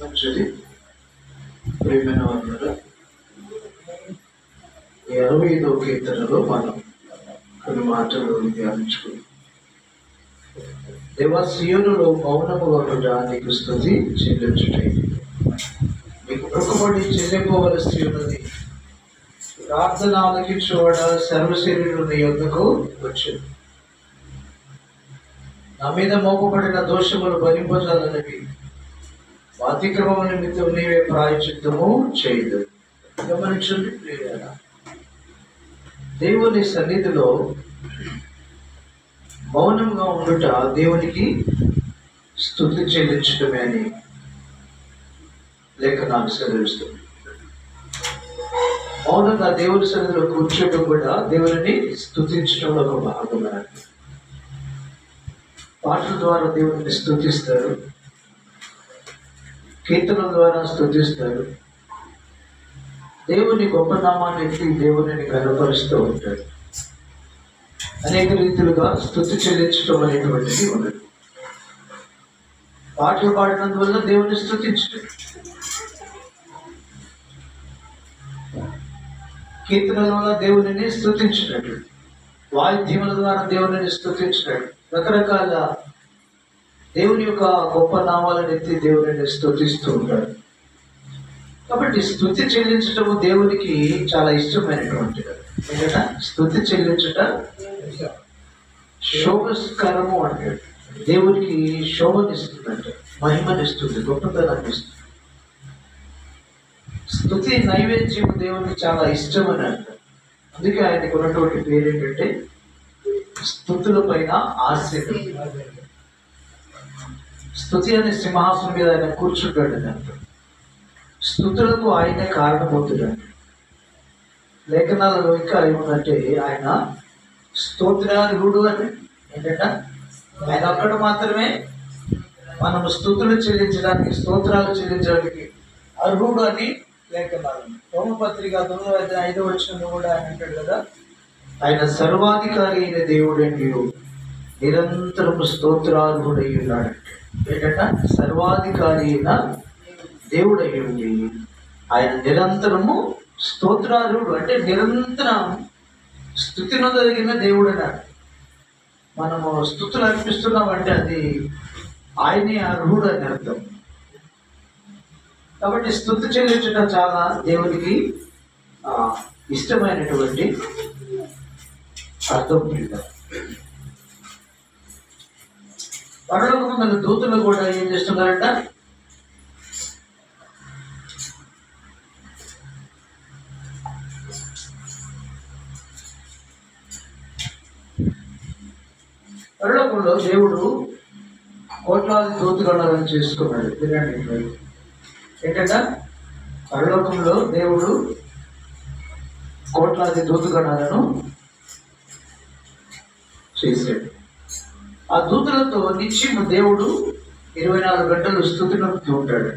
మంచిది. ప్రియమైన వారులారా, 65వ కీర్తనలో మనం కొన్ని మాటలు ధ్యానించుకున్నాం. దేవా, సీయోనులో మౌనముగా ఉండుట నీకు స్తుతి చెల్లించుటై, నీకు మొక్కుబడి చెల్లింపవలసి ఉన్నది. ప్రార్థన ఆలకించువాడ సర్వశరీరులు నీ యొద్దకు వచ్చింది. నా మీద మోపబడిన దోషములు భరింపజాలనివి, అతిక్రమం నిమిత్తం నీవే ప్రాయశ్చిత్తము చేయదు. గమనించండి ప్రియులారా, దేవుని సన్నిధిలో మౌనంగా ఉండుట దేవునికి స్తుతి చెల్లించడమే అని లేఖనాలు సెలవిస్తుంది. మౌనంగా దేవుని సన్నిధిలో కూర్చోవడం కూడా దేవుని స్తుతించడంలో ఒక భాగమే. పాటల ద్వారా దేవుడిని స్తుతిస్తారు, కీర్తనల ద్వారా స్తుతిస్తారు. దేవుని గొప్ప నామాన్ని ఎత్తి దేవుని కనపరుస్తూ ఉంటాడు. అనేక రీతులుగా స్తుతి చెల్లించడం అనేటువంటిది ఉన్నది. పాటలు పాడినందువల్ల దేవుని స్తుతించడం, కీర్తనల వల్ల దేవుని స్తుతించినట్టు, వాయిద్యముల ద్వారా దేవుని స్తుతించినట్టు, రకరకాల దేవుని యొక్క గొప్ప నామాలను ఎత్తి దేవుని స్తుతిస్తూ ఉంటాడు. కాబట్టి స్తుతి చెల్లించటము దేవునికి చాలా ఇష్టమైనటువంటిది. ఎందుకంటే స్తుతి చెల్లించట శోభస్కరము అంటాడు. దేవునికి శోభనిస్తుందంట, మహిమనిస్తుంది, గొప్పతనాన్ని ఇస్తుంది. స్తుతి నైవేద్యం దేవునికి చాలా ఇష్టమని అంటారు. అందుకే ఆయనకు ఉన్నటువంటి పేరు ఏంటంటే స్తుతుల పైన ఆసీనుడు. స్తుతి అనే సింహాసనం మీద ఆయన కూర్చుంటాడు అంటారు. స్తుతులకు ఆయనే కారణమవుతున్నాడు. లేఖనాలలో ఇంకా ఏముందంటే ఆయన స్తోత్రార్హుడు అని. ఏంటంటే ఆయన ఒక్కడు మాత్రమే మనము స్తుతులు చెల్లించడానికి, స్తోత్రాలు చెల్లించడానికి అర్హుడు అని లేఖనాలు. రోమపత్రిక 9:5 కూడా ఆయన అంటాడు కదా, ఆయన సర్వాధికారి అయిన దేవుడండి, నిరంతరము స్తోత్రార్హుడై ఉన్నాడు. ఏంటంటే సర్వాధికారి అయిన దేవుడై ఉండి ఆయన నిరంతరము స్తోత్రార్హుడు, అంటే నిరంతరం స్తుతి నొందదగిన దేవుడు అన్నాడు. మనము స్తుతులు అర్పిస్తున్నామంటే అది ఆయనే అర్హుడు అని అర్థం. కాబట్టి స్తుతి చెల్లించడం చాలా దేవునికి ఇష్టమైనటువంటి అర్థం. పరలోకమందున్న దూతలు కూడా ఏం చేస్తున్నారంట, పరలోకంలో దేవుడు కోట్లాది దూతగణాలను చేసుకున్నాడు. వినండి, ఏంటంటే పరలోకంలో దేవుడు కోట్లాది దూతగణాలను చేశాడు. ఆ దూతలతో నిత్యం దేవుడు 24 గంటలు స్తుతి నొక్కుతూ ఉంటాడు.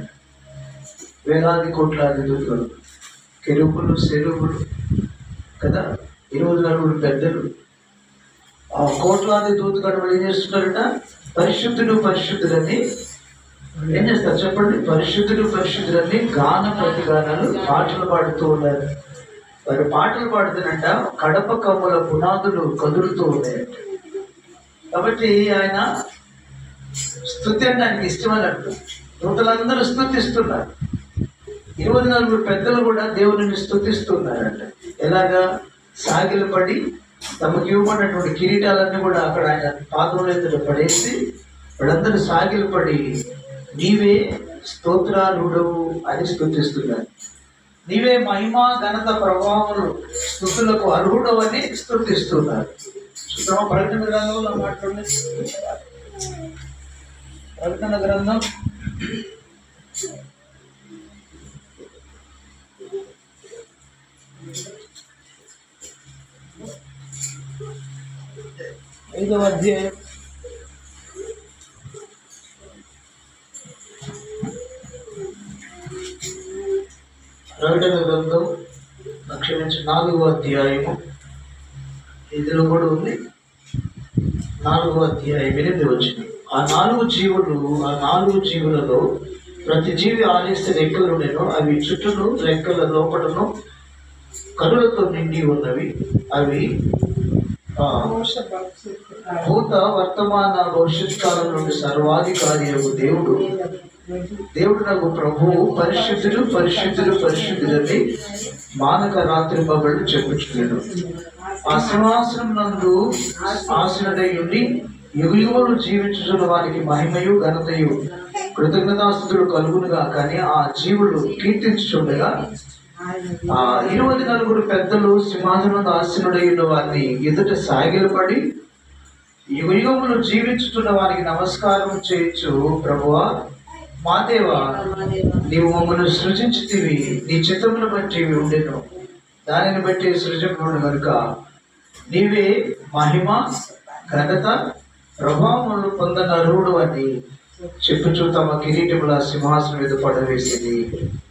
వేలాది కోట్లాది దూతలు, కెరూబులు, సెరూబులు కదా, 24 పెద్దలు. ఆ కోట్లాది దూతగణాలు ఏం చేస్తున్నారట, పరిశుద్ధుడు పరిశుద్ధులని ఏం చేస్తారు చెప్పండి, పరిశుద్ధుడు పరిశుద్ధులని గాన ప్రతిగానాలు పాటలు పాడుతూ ఉన్నారు. వారు పాటలు పాడుతున్నట్ట కడప కమ్ముల పునాదులు కదులుతూ ఉన్నాయంట. కాబట్టి ఆయన స్తుతి అంటే ఆయనకి ఇష్టమైనట్టు దూతలందరూ స్తుతిస్తున్నారు. 24 పెద్దలు కూడా దేవుని స్తుతిస్తున్నారంట. ఎలాగా, సాగిలపడి తమకు ఇవ్వబడినటువంటి కిరీటాలన్నీ కూడా అక్కడ ఆయన పాదముల ఎదుట పడేసి వాళ్ళందరూ సాగిలపడి నీవే స్తోత్రార్హుడవు అని స్తుతిస్తున్నారు. నీవే మహిమ ఘనత ప్రభావములు స్తుతులకు అర్హుడవు అని స్తుతిస్తున్నారు. చూద్దామా ప్రకటన గ్రంథంలో మాట్లాడండి. ప్రకటన గ్రంథం 5వ అధ్యాయం 4వ అధ్యాయము ఇందులో కూడా ఉంది. 4వ అధ్యాయం 8వ వచనం. ఆ 4 జీవులలో ప్రతి జీవి 6 రెక్కలు నేను, అవి చుట్టూను రెక్కల లోపటను కనులతో నిండి ఉన్నవి. అవి భూత వర్తమాన భవిష్యత్ కాలం నుండి సర్వాధికారి దేవుడు నాకు ప్రభువు పరిశుద్ధులు పరిశుద్ధులు పరిశుద్ధులని మానక రాత్రి పగళ్ళు చెప్పుచున్నాడు. ఆ సింహాసనం నందు ఆసీనుడై ఉండి యుగయుగములు జీవించుతున్న వారికి మహిమయు ఘనతయు కృతజ్ఞతాస్తుతులు కలుగునుగా. కానీ ఆ జీవులు కీర్తించుచుండగా 24 పెద్దలు సింహాసనం ఆసీనుడై ఉన్న వారిని ఎదుట సాగిలపడి యుగయుగములు జీవించుతున్న వారికి నమస్కారం చేయొచ్చు. ప్రభువా మా దేవా, నీవు మమ్మల్ని సృజించితివి, నీ చిత్తమును బట్టి ఉండెను, దానిని బట్టి సృజకుడు కనుక నీవే మహిమ ఘనత ప్రభావములు పొందనరుడు అని చెప్పుచూ తమ కిరీటముల సింహాసనం మీద పడవేసింది.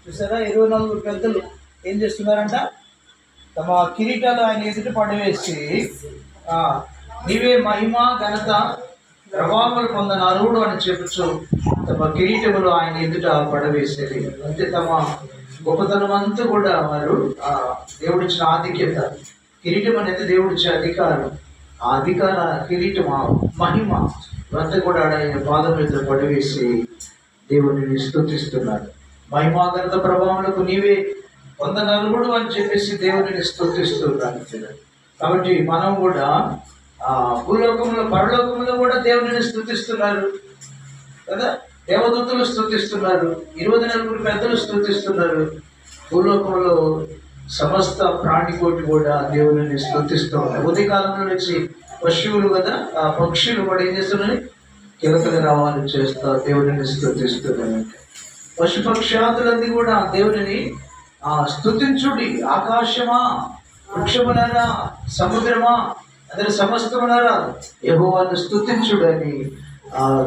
చూసారా, 24 పెద్దలు ఏం చేస్తున్నారంట? తమ కిరీటాలు ఆయన ఎదుట పడవేసి నీవే మహిమ ఘనత ప్రభావాలు పొందిన అరువుడు అని చెప్పుచు తమ కిరీటములు ఆయన ఎదుట పడవేసేది. అంటే తమ గొప్పతనం అంతా కూడా వారు దేవుడిచ్చిన ఆధిక్యత. కిరీటం అనేది దేవుడిచ్చే అధికారం. ఆ అధికార కిరీటం, ఆ మహిమ అంతా కూడా ఆయన పాదం మీద పడవేసి దేవుడిని స్తుతిస్తున్నాడు. మహిమ ఘనత ప్రభావములకు నీవే పొందనరుడు అని చెప్పేసి దేవుడిని స్తుతిస్తున్నాడు. కాబట్టి మనం కూడా భూలోకంలో పరలోకంలో కూడా దేవుడిని స్తుతిస్తున్నారు కదా. దేవదూతలు స్తుతిస్తున్నారు, 24 పెద్దలు స్తుతిస్తున్నారు. భూలోకంలో సమస్త ప్రాణికోటి కూడా దేవుడిని స్తుతిస్తూ ఉన్నాయి. ఉదయకాలంలో నుంచి పశువులు కదా, ఆ పక్షులు కూడా ఏం చేస్తున్నాయి? కిలకల రావాలు చేస్తా దేవుడిని స్తుతిస్తున్నాయి. పశుపక్షాదులన్నీ కూడా దేవుడిని స్తుతించుడి. ఆకాశమా, వృక్షములారా, సముద్రమా, అందరి సమస్తములారా యెహోవాను స్తుతించుడని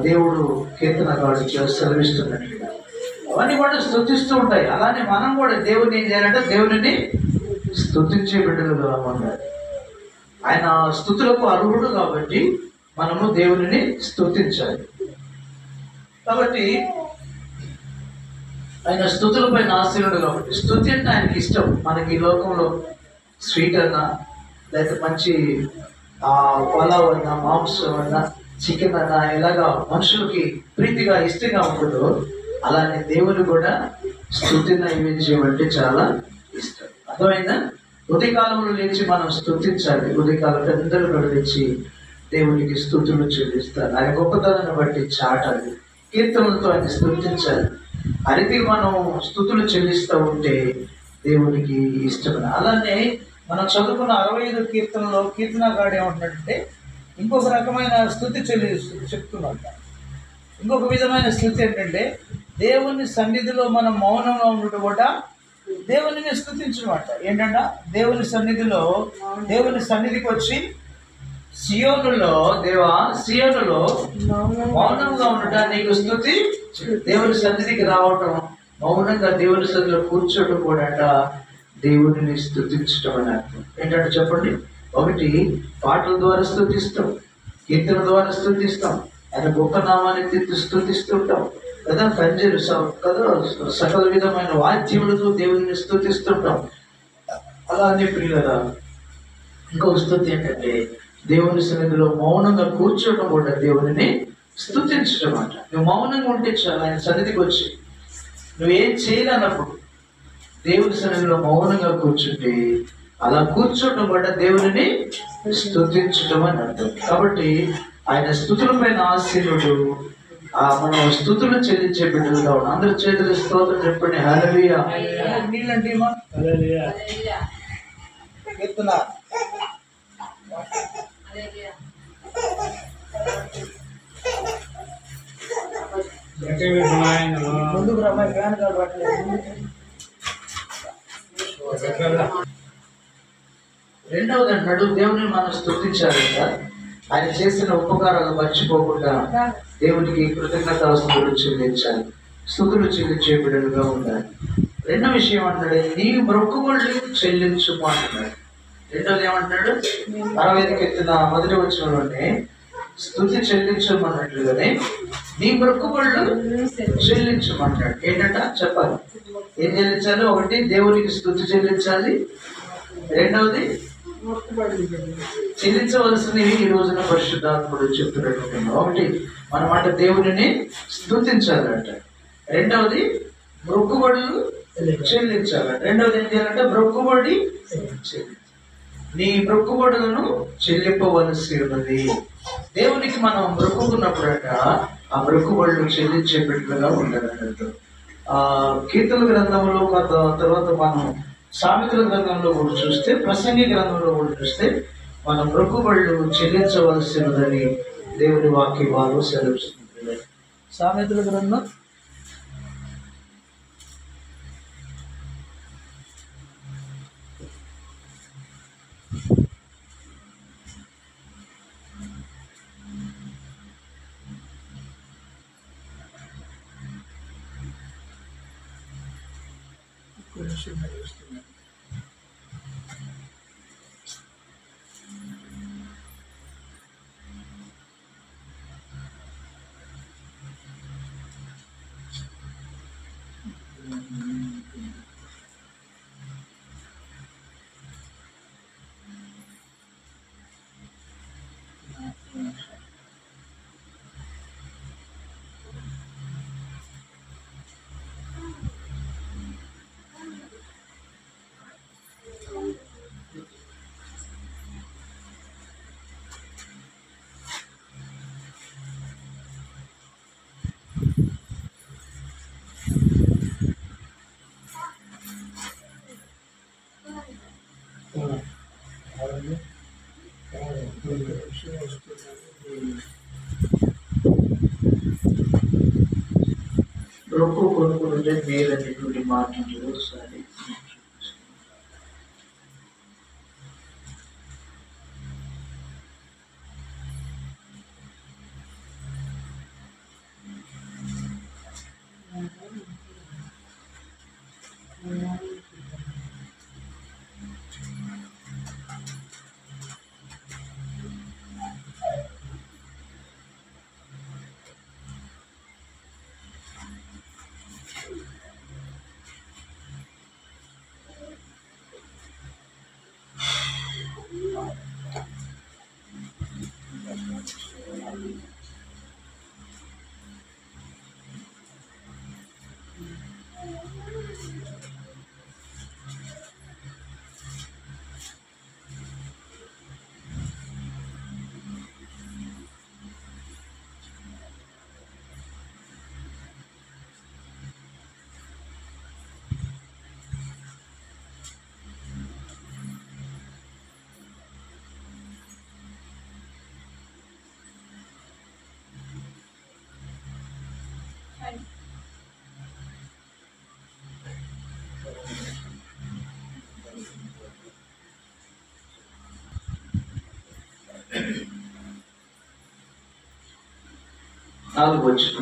దేవుడు కీర్తనకారుడు సెలవిస్తున్నట్లుగా అవన్నీ కూడా స్తుతిస్తూ ఉంటాయి. అలానే మనం కూడా దేవుడిని ఏం చేయాలంటే దేవుడిని స్తుతించే బిడ్డలుగా ఉండాలి. ఆయన స్తుతులకు అర్హుడు కాబట్టి మనము దేవుడిని స్తుతించాలి. కాబట్టి ఆయన స్తుతులపై ఆశీనుడు కాబట్టి స్తుతి అంటే ఆయనకి ఇష్టం. మనకి ఈ లోకంలో స్వీట్ అన్నా, లేకపోతే మంచి పలావ్ అన్నా, మాంసం అన్నా, చికెన్ అన్నా, ఇలాగా మనుషులకి ప్రీతిగా ఇష్టంగా ఉంటుందో అలానే దేవుని కూడా స్తుతి నైవేద్యం అంటే చాలా ఇష్టం. అర్థమైందా? ఉదయకాలంలో లేచి మనం స్తుతించాలి. ఉదయకాలం పెద్దలు గడిచి దేవునికి స్తుతులు చెల్లిస్తారు. ఆయన గొప్పతనాన్ని బట్టి చాటాలి, కీర్తనలతో ఆయన స్తుతించాలి. అనేది మనం స్తుతులు చెల్లిస్తూ ఉంటే దేవునికి ఇష్టమైన. అలానే మనం చదువుకున్న 65 కీర్తనలో కీర్తనగాడు ఏమంటున్నాడంటే ఇంకొక రకమైన స్తుతి చెప్తున్నాడు. ఇంకొక విధమైన స్తుతి ఏంటంటే దేవుని సన్నిధిలో మనం మౌనంగా ఉండటం కూడా దేవుని స్తుతించమాట. ఏంటంట? దేవుని సన్నిధిలో, దేవుని సన్నిధికి వచ్చి సియోనులో మౌనంగా ఉండటం నీకు స్తుతి. దేవుని సన్నిధికి రావటం, మౌనంగా దేవుని సన్నిధిలో కూర్చోవడం కూడా దేవుడిని స్తుతించటం అని అర్థం. ఏంటంటే చెప్పండి. ఒకటి, పాటల ద్వారా స్తుతిస్తాం, కీర్తన ద్వారా స్తుతిస్తాం, ఆయన గొప్ప నామాన్ని స్తుతిస్తుంటాం కదా. కంజలు కదా, సకల విధమైన వాద్యములతో దేవుడిని స్తుతిస్తుంటాం. అలానే ప్రియులరా, ఇంకొక స్తుతి ఏంటంటే దేవుని సన్నిధిలో మౌనంగా కూర్చోవడం కూడా దేవుడిని స్తుతించడం అంట. నువ్వు మౌనంగా ఉంటే చాలు. ఆయన సన్నిధికి వచ్చి నువ్వేం చేయలేనప్పుడు దేవుని సన్నిధిలో మౌనంగా కూర్చుంటే అలా కూర్చోవడం కూడా దేవుడిని స్తుతించడం అని అర్థం. కాబట్టి ఆయన స్తుతులపైన ఆశీనుడు. మనం స్తుతులు చెల్లించే బిడ్డలుగా ఉన్నాం. అందరి చేతులు స్తోత్రం చెప్పండి. హల్లెలూయా. నీళ్ళంటే కీర్తన ముందుకు రమ్మాయి ఫ్యాన్ కాబట్టి. రెండవది అంటాడు దేవుని మనం స్తుతించాలంట. ఆయన చేసిన ఉపకారాలు మర్చిపోకుండా దేవునికి కృతజ్ఞతాస్తుతులు చెల్లించాలి, స్తుతులు చెల్లించే బిడ్డలుగా ఉండాలి. రెండో విషయం అంటాడు నీ మొక్కుబడులు చెల్లించుము అంటున్నాడు. రెండోది ఏమంటాడు? 65 కీర్తన మొదటి వచనంలోనే స్తుతి చెల్లించమన్నట్లుగానే నీ మొక్కుబళ్ళు చెల్లించమన్నాడు. ఏంటంట చెప్పాలి, ఏం చెల్లించాలి? ఒకటి, దేవునికి స్తుతి చెల్లించాలి. రెండవది, చెల్లించవలసినవి ఈ రోజున పరిశుద్ధాత్ముడు చెప్తున్నట్టు. ఒకటి, మనమాట దేవుడిని స్తుతించాలంట. రెండవది, మొక్కుబడులు చెల్లించాలంట. రెండవది ఏం చేయాలంటే మొక్కుబడి చెల్లించాలి. నీ మొక్కుబడులను చెల్లింపవలసి ఉన్నది. దేవునికి మనం మొక్కుకున్నప్పుడట ఆ మొక్కుబడులు చెల్లించే బిడ్డలుగా ఉండాలన్నట్టు. కీర్తన గ్రంథంలో తర్వాత మనం సామెతల గ్రంథంలో కూడా చూస్తే, ప్రసంగి గ్రంథంలో కూడా చూస్తే మనం మొక్కుబడులు చెల్లించవలసినదని దేవుని వాక్యం వారు సెలవుస్తుంది. సామెతల గ్రంథం 是没有。రొక్కు కొనుక్కుంటే మేలు అనేటువంటి మాటలు ఒకసారి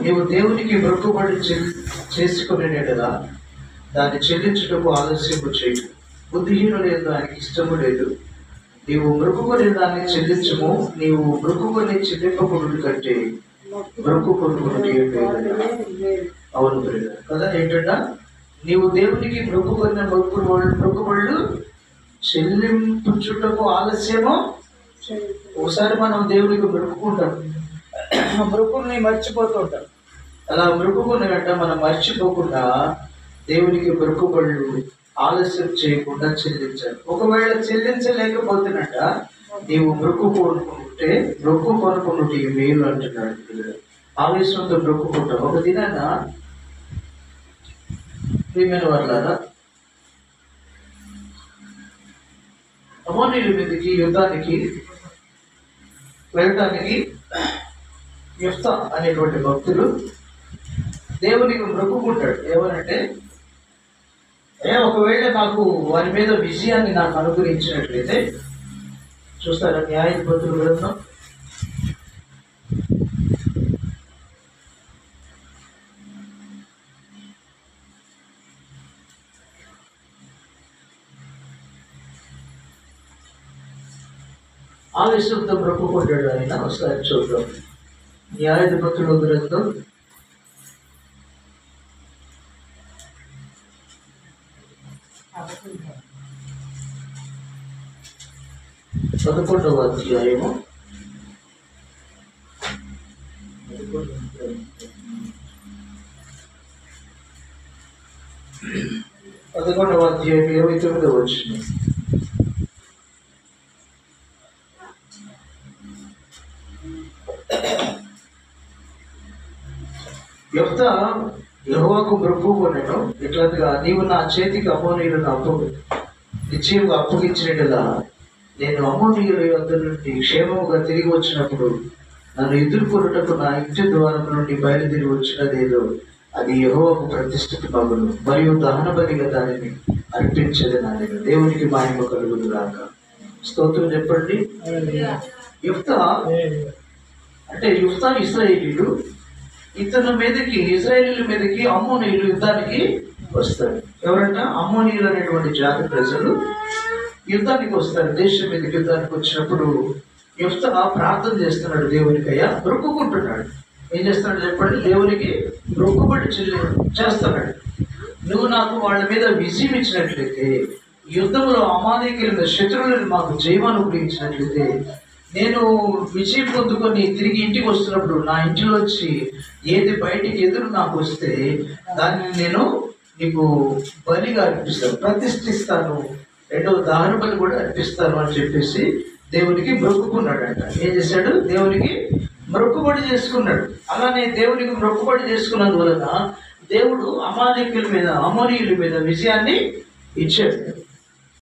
నీవు దేవునికి మొక్కుబడి చేసుకునేటలా దాన్ని చెల్లించుటకు ఆలస్యము చేయు. బుద్ధిహీనుడు ఏదో ఆయనకి ఇష్టము లేదు. నీవు మొక్కుకొని దాన్ని చెల్లించము. నీవు మొక్కుకొని చెల్లింపకుడు కంటే మొక్కుకొనుకున్నది అవును కదా. ఏంటంట, నీవు దేవునికి మొక్కుకున్న మొక్కుబళ్ళు చెల్లింపుచుటకు ఆలస్యము. ఒకసారి మనం దేవునికి మొక్కుకుంటాం, మృకుల్ని మర్చిపోతూ ఉంటాం. అలా మృకుని వెంట మనం మర్చిపోకుండా దేవునికి మృకుబళ్ళు ఆలస్యం చేయకుండా చెల్లించాలి. ఒకవేళ చెల్లించలేకపోతున్నట్ట నీవు మృక్కు కొనుక్కుంటే మేలు అంటున్నాడు. ఆవేశంతో మృక్కుకుంటాం. ఒక దినాన ప్రియమైన వాళ్ళారా, అమోనీయుల మీదకి యుద్ధానికి వెళ్ళటానికి యెఫ్తా అనేటువంటి భక్తులు దేవునికి మొక్కుకుంటాడు. ఏమనంటే, ఒకవేళ నాకు వారి మీద విజయాన్ని నాకు అనుగ్రహించినట్లయితే, చూస్తారా న్యాయాధిపతుల గ్రంథం 6 ఆవేశంతో మొక్కుకుంటాడు ఆయన. ఒకసారి చూద్దాం. న్యాయాధిపతుల గ్రంథం 11వ అధ్యాయము 29వ వచనం. యెఫ్తా యెహోవాకు మొక్కుకొనెను ఇట్లనగా, నీవు నా చేతికి అమ్మోనీయులను నిశ్చయముగా అప్పగించినట్లా నేను అమ్మోనీయుల యొద్ద నుండి క్షేమముగా తిరిగి వచ్చినప్పుడు నన్ను ఎదుర్కొనుటకు నా ఇంటి ద్వారం నుండి బయలుదేరి వచ్చినదేదో అది యెహోవాకు ప్రతిష్ఠిత మగును, మరియు దహన బలిగా దానిని అర్పించదనా నేను. దేవునికి మహిమ కలుగును గాక. స్తోత్రం చెప్పండి. యెఫ్తా అంటే యెఫ్తా ఇశ్రాయేలీయుడు, ఇతని మీదకి ఇశ్రాయేలీయుల మీదకి అమ్మోనీయులు యుద్ధానికి వస్తారు. ఎవరంట? అమ్మోనీయులు అనేటువంటి జాతి ప్రజలు యుద్ధానికి వస్తారు. దేశం మీదకి యుద్ధానికి వచ్చినప్పుడు యెఫ్తా ప్రార్థన చేస్తున్నాడు దేవునికి. అయ్యా మొక్కుకుంటున్నాడు. ఏం చేస్తున్నాడు చెప్పండి? దేవునికి మొక్కుబడి చేస్తున్నాడు. నువ్వు నాకు వాళ్ళ మీద విజయం ఇచ్చినట్లయితే, యుద్ధంలో అమాలేకీయుల మీద శత్రువులను మాకు జయమాను గురించినట్లయితే, నేను విజయం పొందుకొని తిరిగి ఇంటికి వస్తున్నప్పుడు నా ఇంటిలోంచి ఏది బయటికి ఎదురు నాకు వస్తే దాన్ని నేను నీకు బలిగా అర్పిస్తాను, ప్రతిష్ఠిస్తాను, రెండవ దహన బలి కూడా అర్పిస్తాను అని చెప్పేసి దేవునికి మొక్కుకున్నాడంట. ఏం చేశాడు? దేవునికి మొక్కుబడి చేసుకున్నాడు. అలానే దేవునికి మొక్కుబడి చేసుకున్నందువలన దేవుడు అమాలేకీయుల మీద అమోనీయుల మీద విజయాన్ని ఇచ్చాడు.